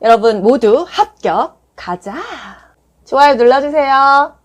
여러분 모두 합격. 가자. 좋아요 눌러주세요.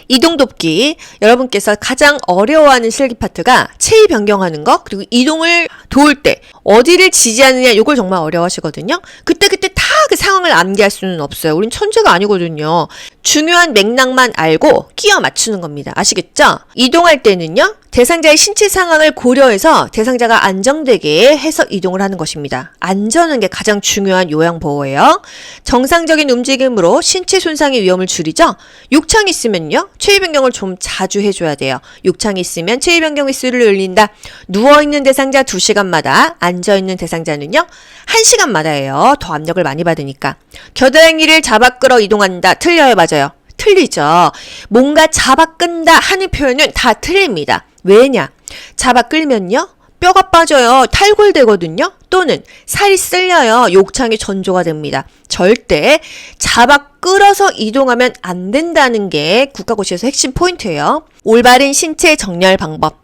이동 돕기. 여러분께서 가장 어려워하는 실기 파트가 체위 변경하는 거, 그리고 이동을 도울 때 어디를 지지하느냐, 이걸 정말 어려워하시거든요. 그때 다 그 상황을 암기할 수는 없어요. 우린 천재가 아니거든요. 중요한 맥락만 알고 끼워 맞추는 겁니다. 아시겠죠? 이동할 때는요, 대상자의 신체 상황을 고려해서 대상자가 안정되게 해서 이동을 하는 것입니다. 안전한 게 가장 중요한 요양보호예요. 정상적인 움직임으로 신체 손상의 위험을 줄이죠. 욕창이 있으면요, 체위 변경을 좀 자주 해줘야 돼요. 욕창이 있으면 체위 변경 횟수를 늘린다. 누워있는 대상자 2시간마다, 앉아있는 대상자는요 1시간마다예요. 더 압력을 많이 받으니까. 겨드랑이를 잡아 끌어 이동한다. 틀려요, 맞아요? 틀리죠. 뭔가 잡아 끈다 하는 표현은 다 틀립니다. 왜냐? 잡아 끌면요, 뼈가 빠져요. 탈골되거든요. 또는 살이 쓸려요. 욕창이 전조가 됩니다. 절대 잡아 끌어서 이동하면 안 된다는 게 국가고시에서 핵심 포인트예요. 올바른 신체 정렬 방법.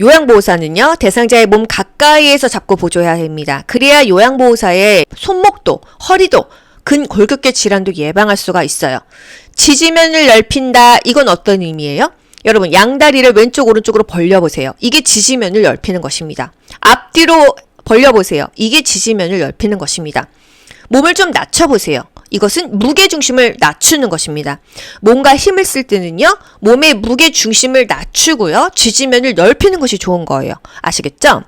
요양보호사는요, 대상자의 몸 가까이에서 잡고 보조해야 합니다. 그래야 요양보호사의 손목도, 허리도, 근골격계 질환도 예방할 수가 있어요. 지지면을 넓힌다. 이건 어떤 의미예요? 여러분, 양다리를 왼쪽 오른쪽으로 벌려보세요. 이게 지지면을 넓히는 것입니다. 앞뒤로 벌려보세요. 이게 지지면을 넓히는 것입니다. 몸을 좀 낮춰보세요. 이것은 무게중심을 낮추는 것입니다. 뭔가 힘을 쓸 때는요, 몸의 무게중심을 낮추고요, 지지면을 넓히는 것이 좋은 거예요. 아시겠죠?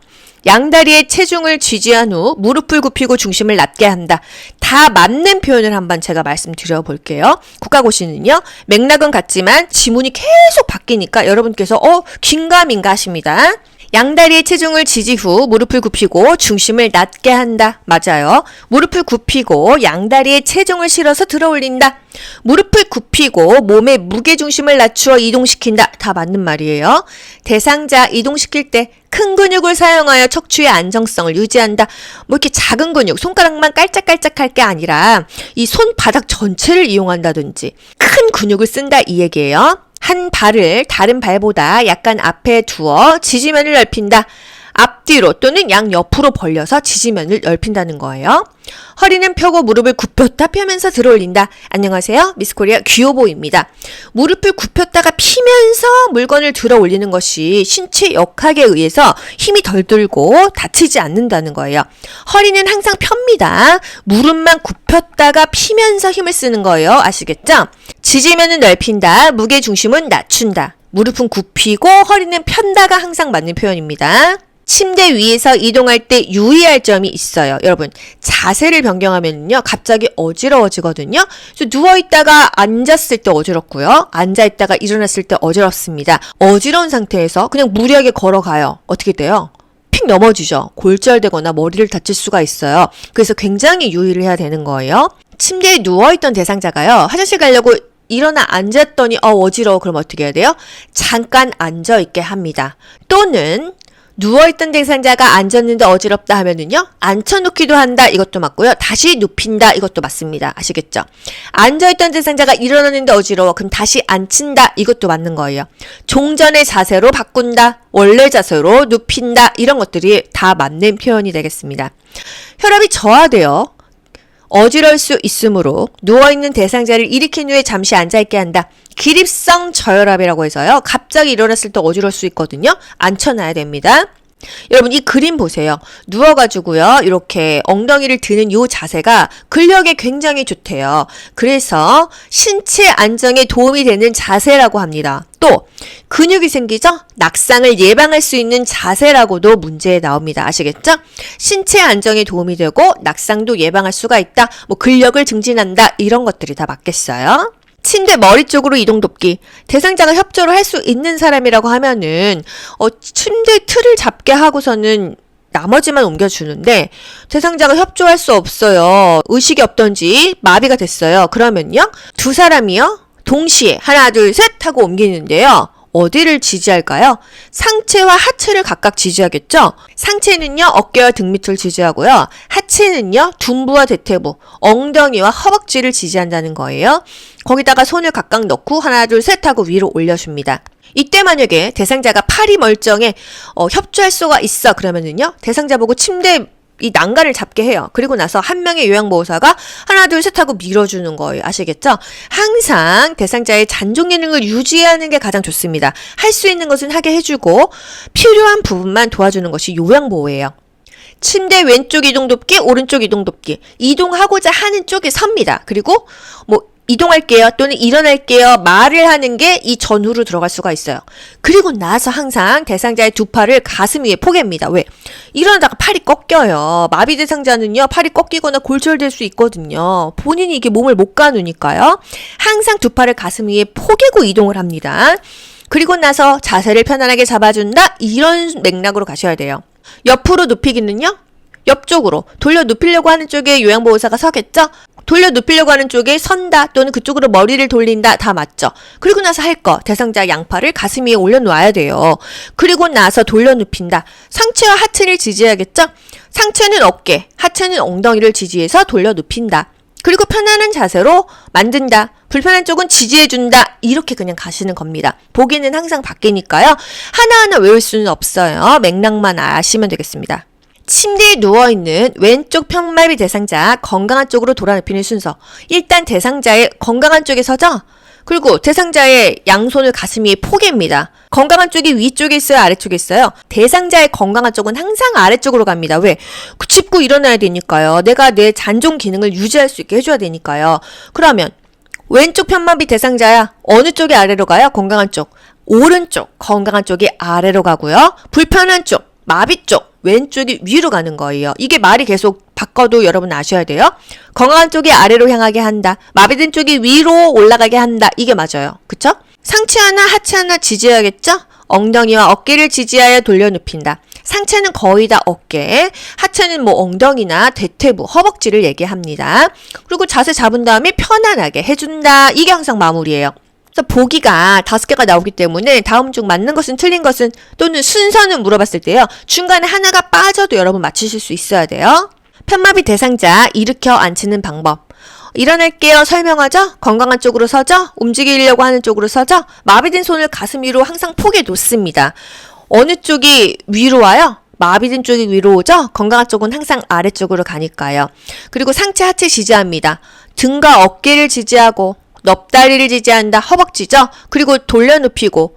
양다리의 체중을 지지한 후 무릎을 굽히고 중심을 낮게 한다. 다 맞는 표현을 한번 제가 말씀드려 볼게요. 국가고시는요, 맥락은 같지만 지문이 계속 바뀌니까 여러분께서 긴가민가 하십니다. 양다리의 체중을 지지 후 무릎을 굽히고 중심을 낮게 한다. 맞아요. 무릎을 굽히고 양다리의 체중을 실어서 들어 올린다. 무릎을 굽히고 몸의 무게중심을 낮추어 이동시킨다. 다 맞는 말이에요. 대상자 이동시킬 때 큰 근육을 사용하여 척추의 안정성을 유지한다. 뭐 이렇게 작은 근육, 손가락만 깔짝깔짝할 게 아니라 이 손바닥 전체를 이용한다든지 큰 근육을 쓴다, 이 얘기예요. 한 발을 다른 발보다 약간 앞에 두어 지지면을 넓힌다. 앞뒤로 또는 양옆으로 벌려서 지지면을 넓힌다는 거예요. 허리는 펴고 무릎을 굽혔다 펴면서 들어 올린다. 안녕하세요. 미스코리아 귀요보입니다. 무릎을 굽혔다가 피면서 물건을 들어 올리는 것이 신체 역학에 의해서 힘이 덜 들고 다치지 않는다는 거예요. 허리는 항상 펴입니다. 무릎만 굽혔다가 피면서 힘을 쓰는 거예요. 아시겠죠? 지지면은 넓힌다. 무게중심은 낮춘다. 무릎은 굽히고 허리는 편다가 항상 맞는 표현입니다. 침대 위에서 이동할 때 유의할 점이 있어요. 여러분, 자세를 변경하면요, 갑자기 어지러워지거든요. 그래서 누워있다가 앉았을 때 어지럽고요, 앉아있다가 일어났을 때 어지럽습니다. 어지러운 상태에서 그냥 무리하게 걸어가요. 어떻게 돼요? 픽 넘어지죠. 골절되거나 머리를 다칠 수가 있어요. 그래서 굉장히 유의를 해야 되는 거예요. 침대에 누워있던 대상자가요, 화장실 가려고 일어나 앉았더니 어지러워. 그럼 어떻게 해야 돼요? 잠깐 앉아있게 합니다. 또는 누워있던 대상자가 앉았는데 어지럽다 하면은요, 앉혀놓기도 한다. 이것도 맞고요. 다시 눕힌다. 이것도 맞습니다. 아시겠죠? 앉아있던 대상자가 일어나는데 어지러워. 그럼 다시 앉힌다. 이것도 맞는 거예요. 종전의 자세로 바꾼다. 원래 자세로 눕힌다. 이런 것들이 다 맞는 표현이 되겠습니다. 혈압이 저하돼요. 어지러울 수 있으므로 누워있는 대상자를 일으킨 후에 잠시 앉아있게 한다. 기립성 저혈압이라고 해서요, 갑자기 일어났을 때 어지러울 수 있거든요. 앉혀놔야 됩니다. 여러분, 이 그림 보세요. 누워가지고요, 이렇게 엉덩이를 드는 이 자세가 근력에 굉장히 좋대요. 그래서 신체 안정에 도움이 되는 자세라고 합니다. 또 근육이 생기죠? 낙상을 예방할 수 있는 자세라고도 문제에 나옵니다. 아시겠죠? 신체 안정에 도움이 되고 낙상도 예방할 수가 있다. 뭐 근력을 증진한다. 이런 것들이 다 맞겠어요. 침대 머리 쪽으로 이동 돕기. 대상자가 협조를 할 수 있는 사람이라고 하면은 침대 틀을 잡게 하고서는 나머지만 옮겨주는데, 대상자가 협조할 수 없어요. 의식이 없던지 마비가 됐어요. 그러면요, 두 사람이요, 동시에 하나 둘 셋 하고 옮기는데요, 어디를 지지할까요? 상체와 하체를 각각 지지하겠죠? 상체는요, 어깨와 등 밑을 지지하고요, 하체는요, 둔부와 대퇴부, 엉덩이와 허벅지를 지지한다는 거예요. 거기다가 손을 각각 넣고 하나 둘 셋 하고 위로 올려줍니다. 이때 만약에 대상자가 팔이 멀쩡해 협조할 수가 있어 그러면은요, 대상자 보고 침대 이 난간을 잡게 해요. 그리고 나서 한 명의 요양보호사가 하나 둘 셋 하고 밀어주는 거예요. 아시겠죠? 항상 대상자의 잔존 기능을 유지하는 게 가장 좋습니다. 할 수 있는 것은 하게 해주고 필요한 부분만 도와주는 것이 요양보호예요. 침대 왼쪽 이동 돕기, 오른쪽 이동 돕기. 이동하고자 하는 쪽에 섭니다. 그리고 이동할게요 또는 일어날게요 말을 하는 게 이 전후로 들어갈 수가 있어요. 그리고 나서 항상 대상자의 두 팔을 가슴 위에 포개입니다. 왜? 일어나다가 팔이 꺾여요. 마비 대상자는요 팔이 꺾이거나 골절될 수 있거든요. 본인이 이게 몸을 못 가누니까요. 항상 두 팔을 가슴 위에 포개고 이동을 합니다. 그리고 나서 자세를 편안하게 잡아준다. 이런 맥락으로 가셔야 돼요. 옆으로 눕히기는요. 옆쪽으로 돌려 눕히려고 하는 쪽에 요양보호사가 서겠죠? 돌려 눕히려고 하는 쪽에 선다 또는 그쪽으로 머리를 돌린다 다 맞죠? 그리고 나서 할 거 대상자 양팔을 가슴 위에 올려놓아야 돼요. 그리고 나서 돌려 눕힌다. 상체와 하체를 지지해야겠죠? 상체는 어깨, 하체는 엉덩이를 지지해서 돌려 눕힌다. 그리고 편안한 자세로 만든다. 불편한 쪽은 지지해준다. 이렇게 그냥 가시는 겁니다. 보기는 항상 바뀌니까요. 하나하나 외울 수는 없어요. 맥락만 아시면 되겠습니다. 침대에 누워있는 왼쪽 편마비 대상자 건강한 쪽으로 돌아 눕히는 순서. 일단 대상자의 건강한 쪽에 서죠. 그리고 대상자의 양손을 가슴 위에 포개입니다. 건강한 쪽이 위쪽에 있어요? 아래쪽에 있어요? 대상자의 건강한 쪽은 항상 아래쪽으로 갑니다. 왜? 짚고 일어나야 되니까요. 내가 내 잔존 기능을 유지할 수 있게 해줘야 되니까요. 그러면 왼쪽 편마비 대상자야. 어느 쪽이 아래로 가요? 건강한 쪽. 오른쪽 건강한 쪽이 아래로 가고요. 불편한 쪽, 마비 쪽. 왼쪽이 위로 가는 거예요. 이게 말이 계속 바꿔도 여러분 아셔야 돼요. 건강한 쪽이 아래로 향하게 한다. 마비된 쪽이 위로 올라가게 한다. 이게 맞아요. 그쵸? 상체 하나, 하체 하나 지지해야겠죠? 엉덩이와 어깨를 지지하여 돌려 눕힌다. 상체는 거의 다 어깨, 하체는 엉덩이나 대퇴부, 허벅지를 얘기합니다. 그리고 자세 잡은 다음에 편안하게 해준다. 이게 항상 마무리예요. 그래서 보기가 5개가 나오기 때문에 다음 중 맞는 것은 틀린 것은 또는 순서는 물어봤을 때요. 중간에 하나가 빠져도 여러분 맞추실 수 있어야 돼요. 편마비 대상자 일으켜 앉히는 방법. 일어날게요 설명하죠? 건강한 쪽으로 서죠? 움직이려고 하는 쪽으로 서죠? 마비된 손을 가슴 위로 항상 포개 놓습니다. 어느 쪽이 위로 와요? 마비된 쪽이 위로 오죠? 건강한 쪽은 항상 아래쪽으로 가니까요. 그리고 상체 하체 지지합니다. 등과 어깨를 지지하고 넙다리를 지지한다. 허벅지죠? 그리고 돌려 눕히고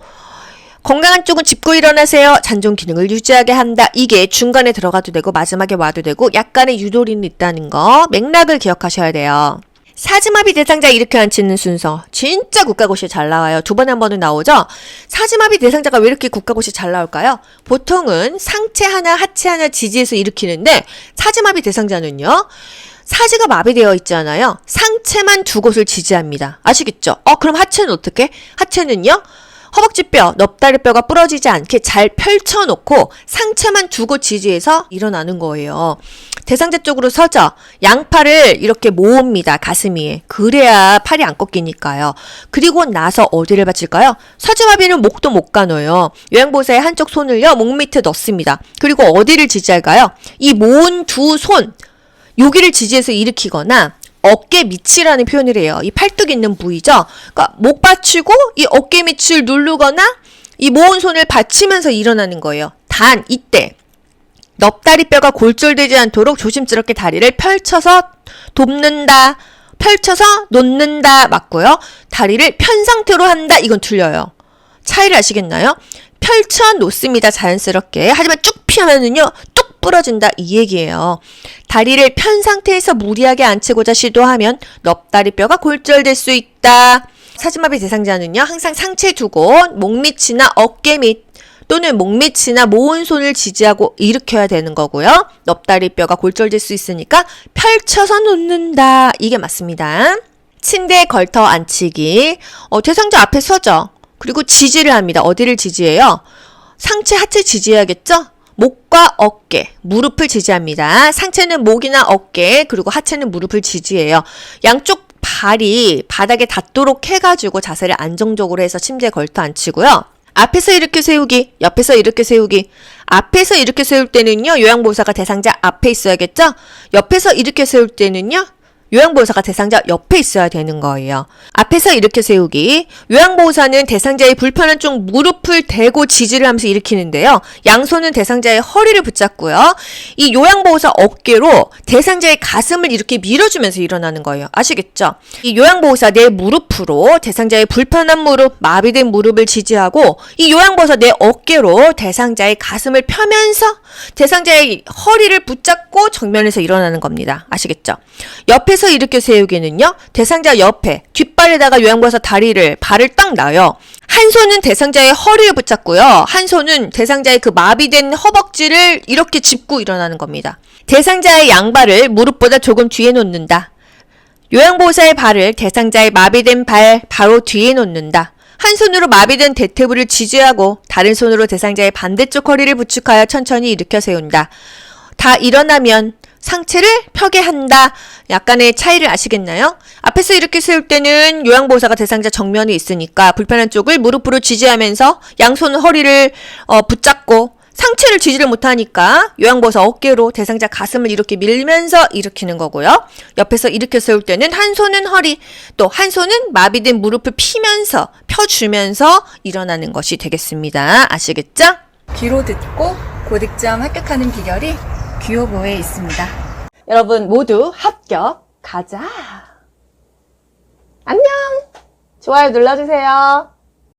건강한 쪽은 짚고 일어나세요. 잔존 기능을 유지하게 한다. 이게 중간에 들어가도 되고 마지막에 와도 되고 약간의 유도리는 있다는 거 맥락을 기억하셔야 돼요. 사지마비 대상자 일으켜 앉히는 순서 진짜 국가고시에 잘 나와요. 2번에 한 번은 나오죠? 사지마비 대상자가 왜 이렇게 국가고시에 잘 나올까요? 보통은 상체 하나 하체 하나 지지해서 일으키는데 사지마비 대상자는요. 사지가 마비되어 있잖아요. 상체만 두 곳을 지지합니다. 아시겠죠? 그럼 하체는 어떻게? 하체는요. 허벅지뼈, 넙다리뼈가 부러지지 않게 잘 펼쳐놓고 상체만 두 곳 지지해서 일어나는 거예요. 대상자 쪽으로 서죠. 양팔을 이렇게 모읍니다. 가슴 위에. 그래야 팔이 안 꺾이니까요. 그리고 나서 어디를 받칠까요? 사지마비는 목도 못 가눠요. 요양보호사의 한쪽 손을요. 목 밑에 넣습니다. 그리고 어디를 지지할까요? 이 모은 두 손. 여기를 지지해서 일으키거나 어깨 밑이라는 표현을 해요. 이 팔뚝 있는 부위죠. 그러니까 목 받치고 이 어깨 밑을 누르거나 이 모은 손을 받치면서 일어나는 거예요. 단 이때 넙다리뼈가 골절되지 않도록 조심스럽게 다리를 펼쳐서 돕는다. 펼쳐서 놓는다. 맞고요. 다리를 편 상태로 한다. 이건 틀려요. 차이를 아시겠나요? 펼쳐 놓습니다. 자연스럽게. 하지만 쭉 피하면은요. 뚝 부러진다. 이 얘기예요. 다리를 편 상태에서 무리하게 앉히고자 시도하면 넙다리뼈가 골절될 수 있다. 사지마비 대상자는요. 항상 상체 두 곳, 목 밑이나 어깨 밑 또는 목 밑이나 모은 손을 지지하고 일으켜야 되는 거고요. 넙다리뼈가 골절될 수 있으니까 펼쳐서 놓는다. 이게 맞습니다. 침대에 걸터 앉히기. 대상자 앞에 서죠. 그리고 지지를 합니다. 어디를 지지해요? 상체, 하체 지지해야겠죠? 목과 어깨, 무릎을 지지합니다. 상체는 목이나 어깨, 그리고 하체는 무릎을 지지해요. 양쪽 발이 바닥에 닿도록 해가지고 자세를 안정적으로 해서 침대에 걸터 앉히고요. 앞에서 이렇게 세우기, 옆에서 이렇게 세우기. 앞에서 이렇게 세울 때는요, 요양보호사가 대상자 앞에 있어야겠죠? 옆에서 이렇게 세울 때는요, 요양보호사가 대상자 옆에 있어야 되는 거예요. 앞에서 이렇게 세우기. 요양보호사는 대상자의 불편한 쪽 무릎을 대고 지지를 하면서 일으키는데요. 양손은 대상자의 허리를 붙잡고요. 이 요양보호사 어깨로 대상자의 가슴을 이렇게 밀어주면서 일어나는 거예요. 아시겠죠? 이 요양보호사 내 무릎으로 대상자의 불편한 무릎, 마비된 무릎을 지지하고 이 요양보호사 내 어깨로 대상자의 가슴을 펴면서 대상자의 허리를 붙잡고 정면에서 일어나는 겁니다. 아시겠죠? 옆에서 이렇게 세우기는요. 대상자 옆에 뒷발에다가 요양보호사 발을 딱 놔요. 한 손은 대상자의 허리를 붙잡고요. 한 손은 대상자의 그 마비된 허벅지를 이렇게 짚고 일어나는 겁니다. 대상자의 양발을 무릎보다 조금 뒤에 놓는다. 요양보호사의 발을 대상자의 마비된 발 바로 뒤에 놓는다. 한 손으로 마비된 대퇴부를 지지하고 다른 손으로 대상자의 반대쪽 허리를 부축하여 천천히 일으켜 세운다. 다 일어나면 상체를 펴게 한다. 약간의 차이를 아시겠나요? 앞에서 이렇게 세울 때는 요양보호사가 대상자 정면에 있으니까 불편한 쪽을 무릎으로 지지하면서 양손 허리를 붙잡고 상체를 지지를 못하니까 요양보호사 어깨로 대상자 가슴을 이렇게 밀면서 일으키는 거고요. 옆에서 이렇게 세울 때는 한 손은 허리, 또 한 손은 마비된 무릎을 펴주면서 일어나는 것이 되겠습니다. 아시겠죠? 귀로 듣고 고득점 합격하는 비결이 귀요보에 있습니다. 여러분 모두 합격. 가자. 안녕. 좋아요 눌러주세요.